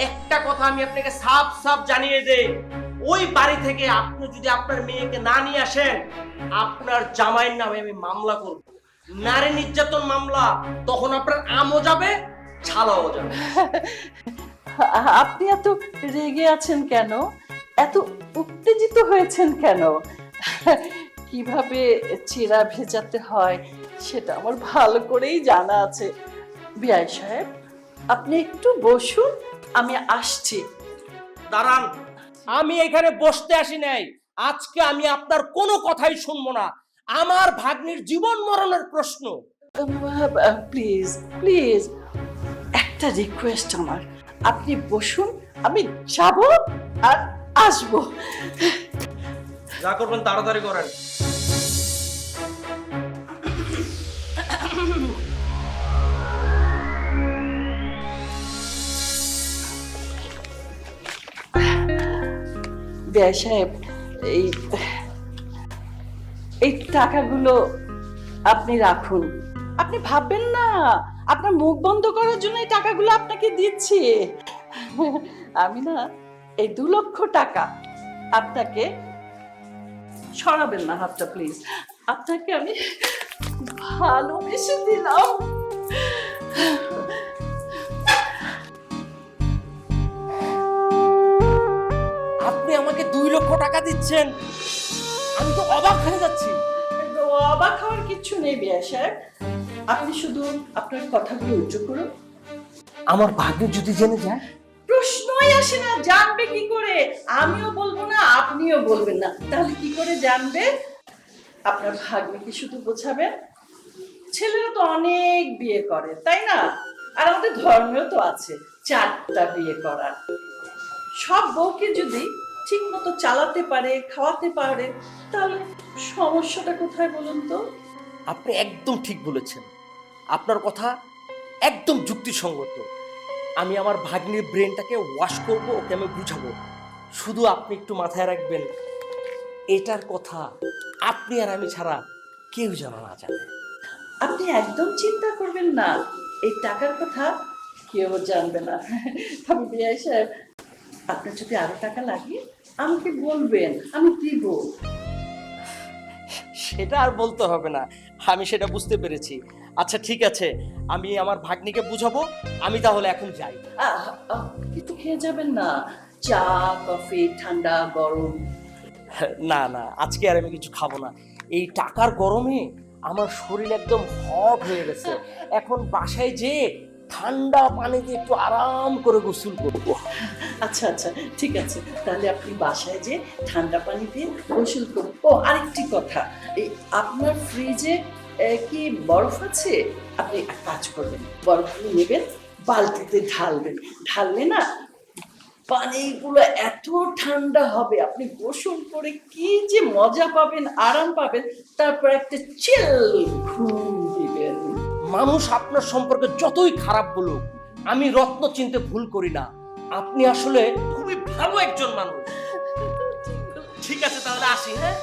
একটা কথা আমি আপনাকে সাফ সাফ জানিয়ে দেই, ওই বাড়ি থেকে আপনি যদি আপনার মেয়েকে না নিয়ে আসেন, আপনার জামাইয়ের নামে আমি মামলা করব, নারী নির্যাতন মামলা। তখন আপনার আমও যাবে, ছালাও যাবে। আপনি এত রেগে আছেন কেন? এত উত্তেজিত হয়েছেন কেন? কিভাবে চিরা ভেজাতে হয় সেটা আমার ভালো করেই জানা আছে। বিআই সাহেব, আপনি একটু বসুন, আমি আসছি। দাঁড়ান, আমি এখানে বসতে আসি নাই। আজকে আমি আপনার কোনো কথাই শুনবো না। আমার ভাগ্নির জীবন মরণের প্রশ্ন। প্লিজ প্লিজ, একটা রিকোয়েস্ট আমার, আপনি বসুন, আমি যাব আর আসবো। যা করবেন তাড়াতাড়ি করেন। বিআই সাহেব, এই এই টাকাগুলো আপনি রাখুন। আপনি ভাববেন না আপনার মুখ বন্ধ করার জন্য এই টাকাগুলো আপনাকে দিচ্ছি। আমি না এই 2 লক্ষ টাকা আপনাকে, সরাবেন না হাতটা প্লিজ, আপনাকে আমি ভালোবেসে দিলাম। আপনি আমাকে 2 লক্ষ টাকা দিচ্ছেন? আমি তো অবাক হয়ে যাচ্ছি। অবাক হওয়ার কিচ্ছু নেই বিআই সাহেব, আপনি শুধু আপনার কথাগুলো উচ্চ করুন। আমার ভাগ্নি যদি জেনে যায়? প্রশ্নই আসে না, জানবে কি করে? আমিও বলবো না, আপনিও বলবেন না, তাহলে কি করে জানবে? আপনার ভাগ্নিকে শুধু বোঝাবেন ছেলেরা তো অনেক বিয়ে করে, তাই না? আর আমাদের ধর্মেও তো আছে 4টা বিয়ে করার। সব বউকে যদি ঠিক মতো চালাতে পারে, খাওয়াতে পারে, তাহলে সমস্যাটা কোথায় বলুন তো? আপনি একদম ঠিক বলেছেন। আপনার কথা একদম যুক্তিসঙ্গত। আমি আমার ভাগ্নির ব্রেনটাকে ওয়াশ করব, ওকে আমি বুঝাবো। শুধু আপনি একটু মাথায় রাখবেন, এটার কথা আপনি আর আমি ছাড়া কেউ যেন না জানে। আপনি একদম চিন্তা করবেন না, এই টাকার কথা কেউ জানবে না। তবে বিআই সাহেব, আপনার যদি আরো টাকা লাগে আমাকে বলবেন, আমি দিব। সেটা আর বলতে হবে না, আমি সেটা বুঝতে পেরেছি। আচ্ছা ঠিক আছে, আমি আমার ভাগ্নিকে বুঝাবো। আমি তাহলে এখন যাই। কিন্তু খেয়ে যাবেন না, চা কফি ঠান্ডা গরম? না না, আজকে আর আমি কিছু খাবো না। এই টাকার গরমে আমার শরীর একদম হট হয়ে গেছে। এখন বাসায় যেয়ে ঠান্ডা পানিতে একটু আরাম করে গোসল করবো। আচ্ছা আচ্ছা, ঠিক আছে, তাহলে আপনি বাসায় যে ঠান্ডা পানি দিয়ে গোসল করুন। ও আরেকটি কথা, এই আপনার ফ্রিজে কি বরফ আছে? আপনি এক কাজ করবেন, বরফগুলো নেবেন, বালতিতে ঢালবেন, ঢাললে না পানিগুলো এত ঠান্ডা হবে, আপনি গোসল করে কি যে মজা পাবেন, আরাম পাবেন, তারপর একটা চিল ঘুম দিবেন। মানুষ আপনার সম্পর্কে যতই খারাপ বলুক, আমি রত্ন চিনতে ভুল করি না। আপনি আসলে খুবই ভালো একজন মানুষ। ঠিক আছে, তাহলে আসি। হ্যাঁ।